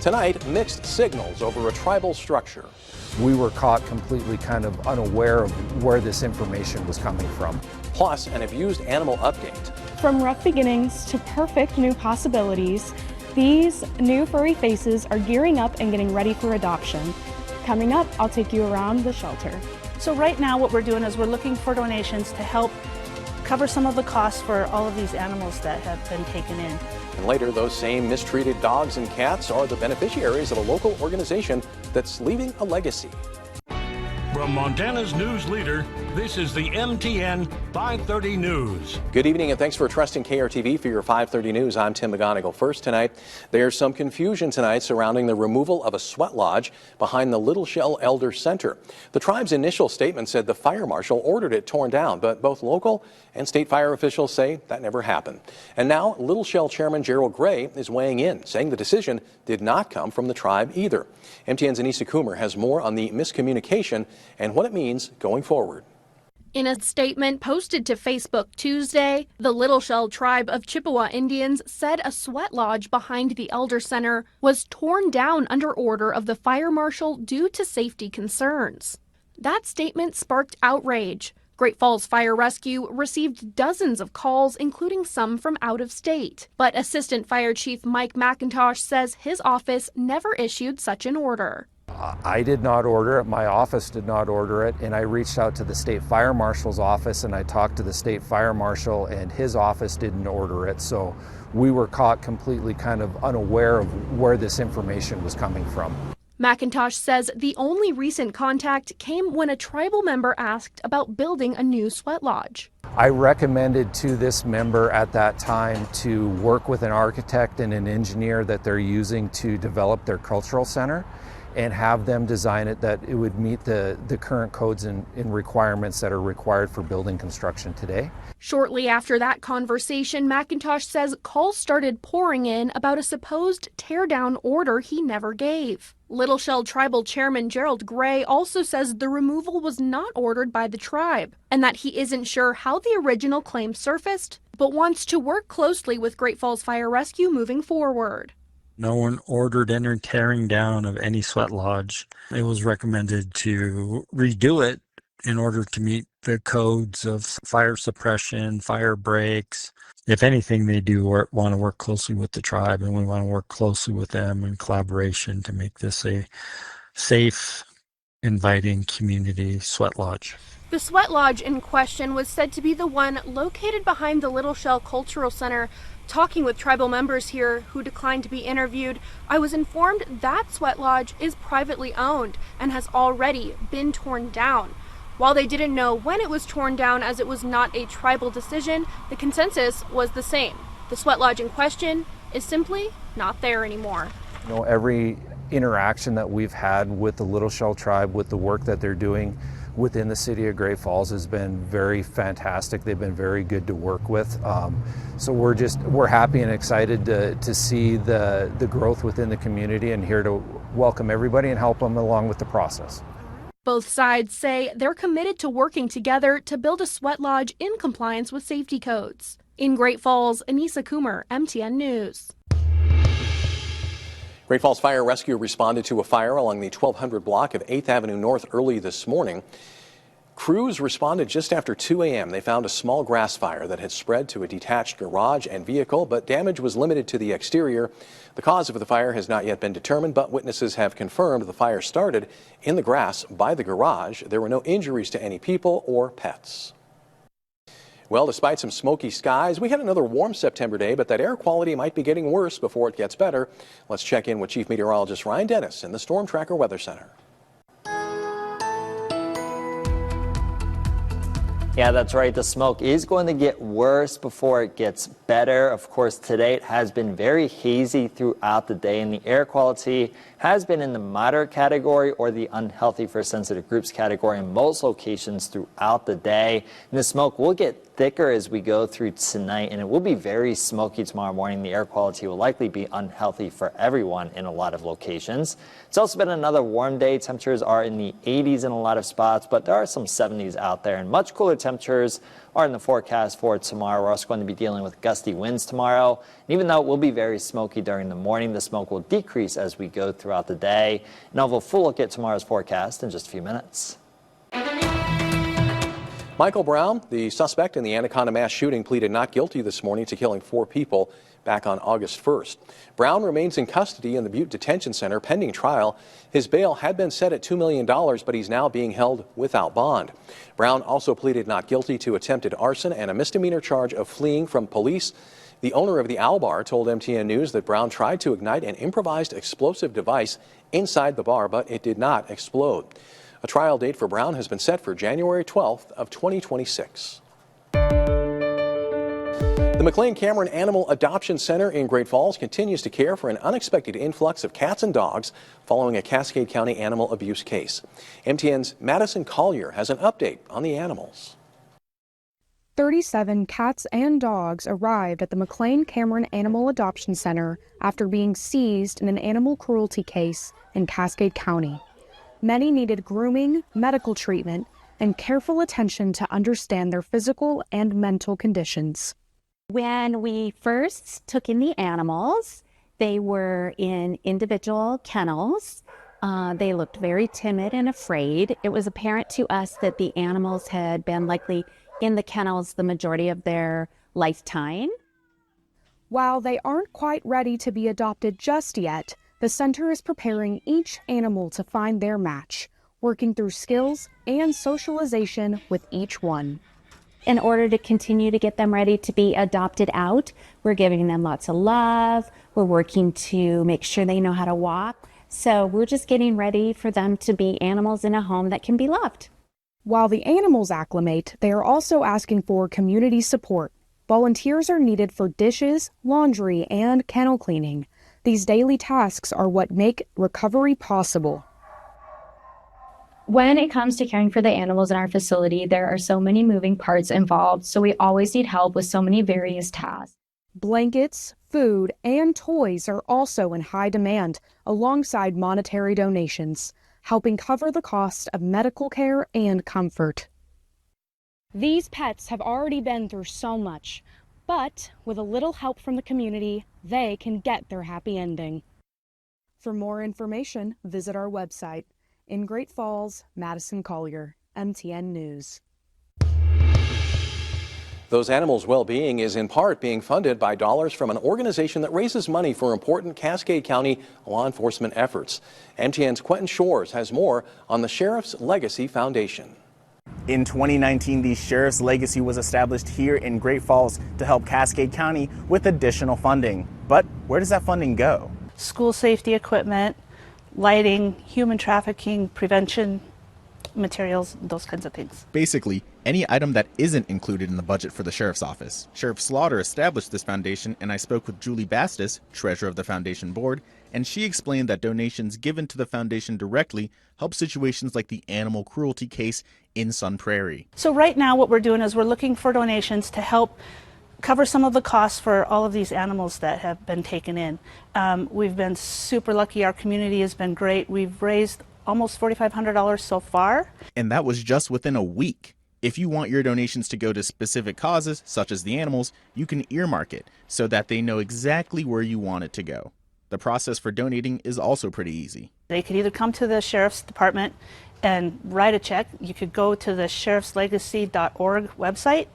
Tonight, mixed signals over a tribal structure. We were caught completely kind of unaware of where this information was coming from. Plus, an abused animal update. From rough beginnings to perfect new possibilities, these new furry faces are gearing up and getting ready for adoption. Coming up, I'll take you around the shelter. So right now what we're doing is we're looking for donations to help cover some of the costs for all of these animals that have been taken in. And later, those same mistreated dogs and cats are the beneficiaries of a local organization that's leaving a legacy. From Montana's news leader, this is the MTN 530 News. Good evening and thanks for trusting KRTV for your 530 News. I'm Tim McGonigal. First tonight, there's some confusion tonight surrounding the removal of a sweat lodge behind the Little Shell Elder Center. The tribe's initial statement said the fire marshal ordered it torn down, but both local and state fire officials say that never happened. And now Little Shell Chairman Gerald Gray is weighing in, saying the decision did not come from the tribe either. MTN's Anissa Coomer has more on the miscommunication and what it means going forward. In a statement posted to Facebook Tuesday, the Little Shell tribe of Chippewa Indians said a sweat lodge behind the Elder Center was torn down under order of the fire marshal due to safety concerns. That statement sparked outrage. Great Falls Fire Rescue received dozens of calls, including some from out of state. But Assistant Fire Chief Mike McIntosh says his office never issued such an order. I did not order it, my office did not order it, and I reached out to the state fire marshal's office and I talked to the state fire marshal and his office didn't order it. So we were caught completely kind of unaware of where this information was coming from. McIntosh says the only recent contact came when a tribal member asked about building a new sweat lodge. I recommended to this member at that time to work with an architect and an engineer that they're using to develop their cultural center and have them design it that it would meet the current codes and requirements that are required for building construction today. Shortly after that conversation, McIntosh says calls started pouring in about a supposed tear-down order he never gave. Little Shell Tribal Chairman Gerald Gray also says the removal was not ordered by the tribe and that he isn't sure how the original claim surfaced, but wants to work closely with Great Falls Fire Rescue moving forward. No one ordered any tearing down of any sweat lodge. It was recommended to redo it in order to meet the codes of fire suppression, fire breaks. If anything, they do want to work closely with the tribe, and we want to work closely with them in collaboration to make this a safe, inviting community sweat lodge. The sweat lodge in question was said to be the one located behind the Little Shell Cultural Center. Talking with tribal members here who declined to be interviewed, I was informed that sweat lodge is privately owned and has already been torn down. While they didn't know when it was torn down as it was not a tribal decision, the consensus was the same. The sweat lodge in question is simply not there anymore. You know, every interaction that we've had with the Little Shell tribe, with the work that they're doing within the city of Great Falls has been very fantastic. They've been very good to work with. So we're happy and excited to see the growth within the community and here to welcome everybody and help them along with the process. Both sides say they're committed to working together to build a sweat lodge in compliance with safety codes. In Great Falls, Anissa Coomer, MTN News. Great Falls Fire Rescue responded to a fire along the 1200 block of 8th Avenue North early this morning. Crews responded just after 2 a.m. They found a small grass fire that had spread to a detached garage and vehicle, but damage was limited to the exterior. The cause of the fire has not yet been determined, but witnesses have confirmed the fire started in the grass by the garage. There were no injuries to any people or pets. Well, despite some smoky skies, we had another warm September day, but that air quality might be getting worse before it gets better. Let's check in with Chief Meteorologist Ryan Dennis in the Storm Tracker Weather Center. Yeah, that's right. The smoke is going to get worse before it gets better. Of course, today it has been very hazy throughout the day, and the air quality has been in the moderate category or the unhealthy for sensitive groups category in most locations throughout the day. And the smoke will get thicker as we go through tonight, and it will be very smoky tomorrow morning. The air quality will likely be unhealthy for everyone in a lot of locations. It's also been another warm day. Temperatures are in the 80s in a lot of spots, but there are some 70s out there, and much cooler temperatures are in the forecast for tomorrow. We're also going to be dealing with gusty winds tomorrow. And even though it will be very smoky during the morning, the smoke will decrease as we go throughout the day. And I'll have a full look at tomorrow's forecast in just a few minutes. Michael Brown, the suspect in the Anaconda mass shooting, pleaded not guilty this morning to killing 4 people back on August 1st. Brown remains in custody in the Butte Detention Center pending trial. His bail had been set at $2 million, but he's now being held without bond. Brown also pleaded not guilty to attempted arson and a misdemeanor charge of fleeing from police. The owner of the Owl Bar told MTN News that Brown tried to ignite an improvised explosive device inside the bar, but it did not explode. A trial date for Brown has been set for January 12th of 2026. The McLean Cameron Animal Adoption Center in Great Falls continues to care for an unexpected influx of cats and dogs following a Cascade County animal abuse case. MTN's Madison Collier has an update on the animals. 37 cats and dogs arrived at the McLean Cameron Animal Adoption Center after being seized in an animal cruelty case in Cascade County. Many needed grooming, medical treatment, and careful attention to understand their physical and mental conditions. When we first took in the animals, they were in individual kennels. They looked very timid and afraid. It was apparent to us that the animals had been likely in the kennels the majority of their lifetime. While they aren't quite ready to be adopted just yet, the center is preparing each animal to find their match, working through skills and socialization with each one. In order to continue to get them ready to be adopted out, we're giving them lots of love. We're working to make sure they know how to walk. So we're just getting ready for them to be animals in a home that can be loved. While the animals acclimate, they are also asking for community support. Volunteers are needed for dishes, laundry, and kennel cleaning. These daily tasks are what make recovery possible. When it comes to caring for the animals in our facility, there are so many moving parts involved, so we always need help with so many various tasks. Blankets, food, and toys are also in high demand, alongside monetary donations, helping cover the cost of medical care and comfort. These pets have already been through so much, but with a little help from the community, they can get their happy ending. For more information, visit our website. In Great Falls, Madison Collier, MTN News. Those animals' well-being is in part being funded by dollars from an organization that raises money for important Cascade County law enforcement efforts. MTN's Quentin Shores has more on the Sheriff's Legacy Foundation. In 2019, the Sheriff's Legacy was established here in Great Falls to help Cascade County with additional funding. But where does that funding go? School safety equipment, lighting, human trafficking, prevention materials, those kinds of things. Basically, any item that isn't included in the budget for the Sheriff's Office. Sheriff Slaughter established this foundation, and I spoke with Julie Bastis, treasurer of the foundation board, and she explained that donations given to the foundation directly help situations like the animal cruelty case in Sun Prairie. So right now what we're doing is we're looking for donations to help cover some of the costs for all of these animals that have been taken in. We've been super lucky. Our community has been great. We've raised almost $4,500 so far. And that was just within a week. If you want your donations to go to specific causes, such as the animals, you can earmark it so that they know exactly where you want it to go. The process for donating is also pretty easy. They could either come to the Sheriff's Department and write a check. You could go to the sheriffslegacy.org website.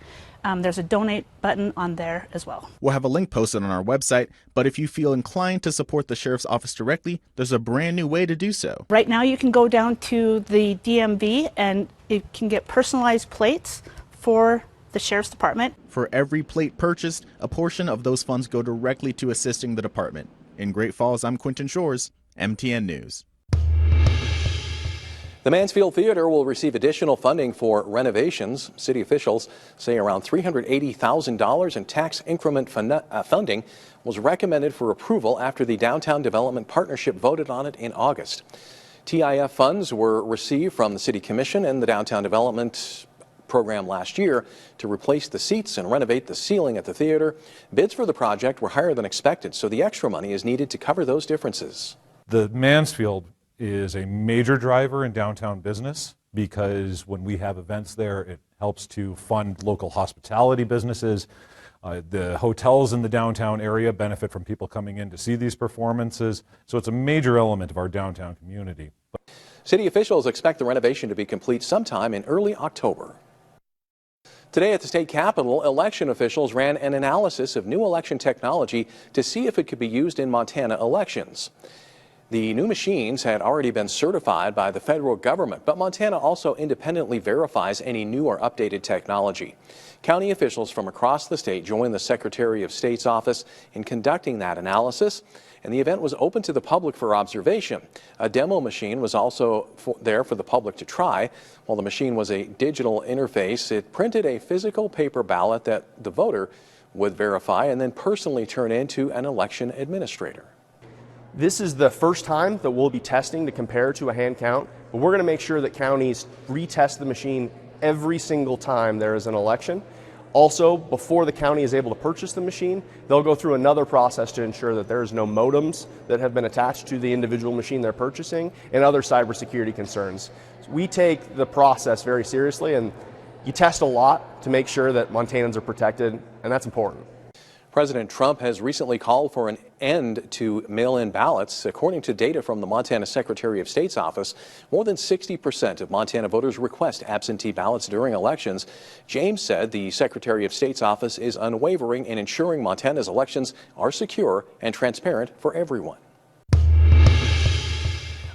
There's a donate button on there as well. We'll have a link posted on our website, but if you feel inclined to support the Sheriff's Office directly, there's a brand new way to do so. Right now you can go down to the DMV and you can get personalized plates for the Sheriff's Department. For every plate purchased, a portion of those funds go directly to assisting the department. In Great Falls, I'm Quentin Shores, MTN News. The Mansfield Theater will receive additional funding for renovations. City officials say around $380,000 in tax increment funding was recommended for approval after the Downtown Development Partnership voted on it in August. TIF funds were received from the City Commission and the Downtown Development Program last year to replace the seats and renovate the ceiling at the theater. Bids for the project were higher than expected, so the extra money is needed to cover those differences. The Mansfield is a major driver in downtown business because when we have events there, it helps to fund local hospitality businesses. The hotels in the downtown area benefit from people coming in to see these performances, so it's a major element of our downtown community. City officials expect the renovation to be complete sometime in early October. Today at the state capitol, election officials ran an analysis of new election technology to see if it could be used in Montana elections. The new machines had already been certified by the federal government, but Montana also independently verifies any new or updated technology. County officials from across the state joined the Secretary of State's office in conducting that analysis, and the event was open to the public for observation. A demo machine was also there for the public to try. While the machine was a digital interface, it printed a physical paper ballot that the voter would verify and then personally turn into an election administrator. This is the first time that we'll be testing to compare to a hand count, but we're going to make sure that counties retest the machine every single time there is an election. Also, before the county is able to purchase the machine, they'll go through another process to ensure that there's no modems that have been attached to the individual machine they're purchasing and other cybersecurity concerns. So we take the process very seriously, and you test a lot to make sure that Montanans are protected, and that's important. President Trump has recently called for an end to mail-in ballots. According to data from the Montana Secretary of State's office, more than 60% of Montana voters request absentee ballots during elections. James said the Secretary of State's office is unwavering in ensuring Montana's elections are secure and transparent for everyone.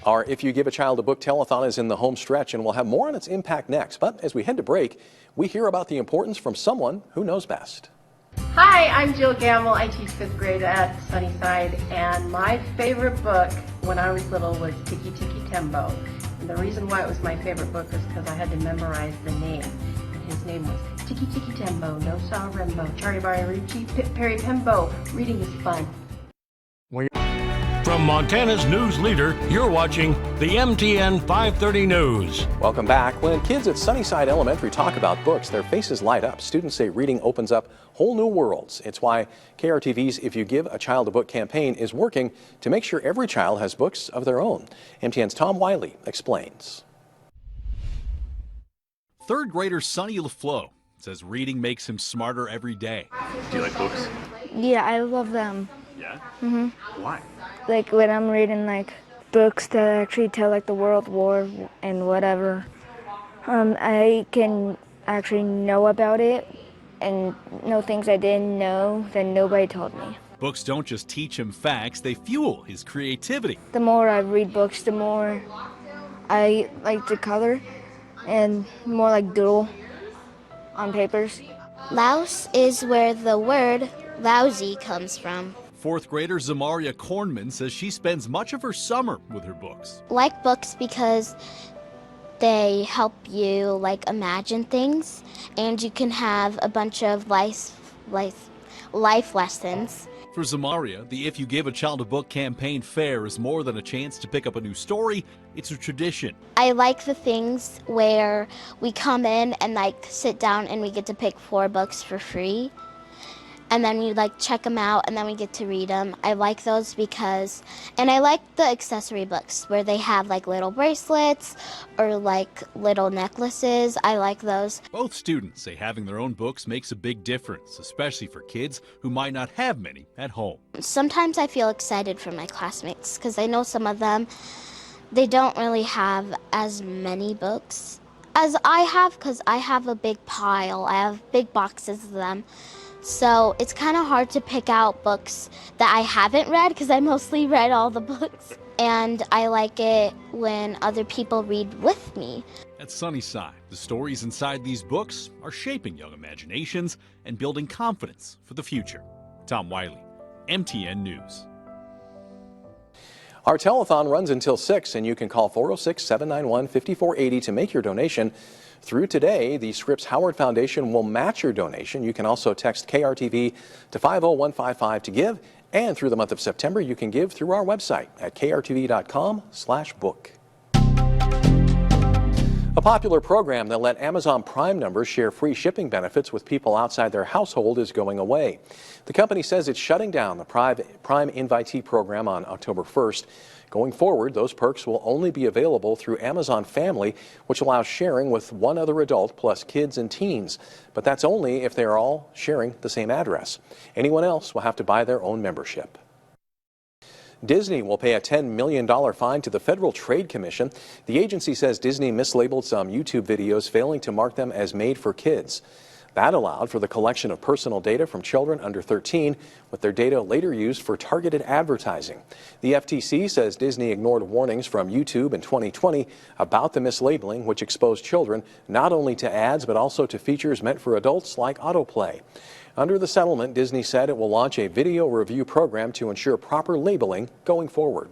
Our If You Give a Child a Book telethon is in the home stretch, and we'll have more on its impact next. But as we head to break, we hear about the importance from someone who knows best. Hi, I'm Jill Gamble. I teach 5th grade at Sunnyside, and my favorite book when I was little was Tiki Tiki Tembo. And the reason why it was my favorite book was because I had to memorize the name. And his name was Tiki Tiki Tembo, No Saw Rembo, Charlie Barry Ricci, Pip Perry Pembo. Reading is fun. From Montana's news leader, you're watching the MTN 530 News. Welcome back. When kids at Sunnyside Elementary talk about books, their faces light up. Students say reading opens up whole new worlds. It's why KRTV's If You Give a Child a Book campaign is working to make sure every child has books of their own. MTN's Tom Wiley explains. Third grader Sonny LaFleur says reading makes him smarter every day. Do you like books? Yeah, I love them. Yeah? Mm-hmm. Why? Like when I'm reading like books that actually tell like the World War and whatever, I can actually know about it and know things I didn't know that nobody told me. Books don't just teach him facts, they fuel his creativity. The more I read books, the more I like to color and more like doodle on papers. Louse is where the word lousy comes from. Fourth grader Zamaria Kornman says she spends much of her summer with her books. Like books because they help you like imagine things, and you can have a bunch of life lessons. For Zamaria, the If You Give a Child a Book campaign fair is more than a chance to pick up a new story, it's a tradition. I like the things where we come in and like sit down and we get to pick 4 books for free. And then we like check them out and then we get to read them. I like those because, and I like the accessory books where they have like little bracelets or like little necklaces. I like those. Both students say having their own books makes a big difference, especially for kids who might not have many at home. Sometimes I feel excited for my classmates because I know some of them, they don't really have as many books as I have because I have a big pile. I have big boxes of them. So it's kind of hard to pick out books that I haven't read because I mostly read all the books. And I like it when other people read with me. At Sunnyside, the stories inside these books are shaping young imaginations and building confidence for the future. Tom Wiley, MTN News. Our telethon runs until 6, and you can call 406-791-5480 to make your donation. Through today, the Scripps Howard Foundation will match your donation. You can also text KRTV to 50155 to give. And through the month of September, you can give through our website at krtv.com/book. A popular program that let Amazon Prime members share free shipping benefits with people outside their household is going away. The company says it's shutting down the Prime Invitee program on October 1st. Going forward, those perks will only be available through Amazon Family, which allows sharing with one other adult plus kids and teens. But that's only if they are all sharing the same address. Anyone else will have to buy their own membership. Disney will pay a $10 million fine to the Federal Trade Commission. The agency says Disney mislabeled some YouTube videos, failing to mark them as made for kids. That allowed for the collection of personal data from children under 13, with their data later used for targeted advertising. The FTC says Disney ignored warnings from YouTube in 2020 about the mislabeling, which exposed children not only to ads but also to features meant for adults like autoplay. Under the settlement, Disney said it will launch a video review program to ensure proper labeling going forward.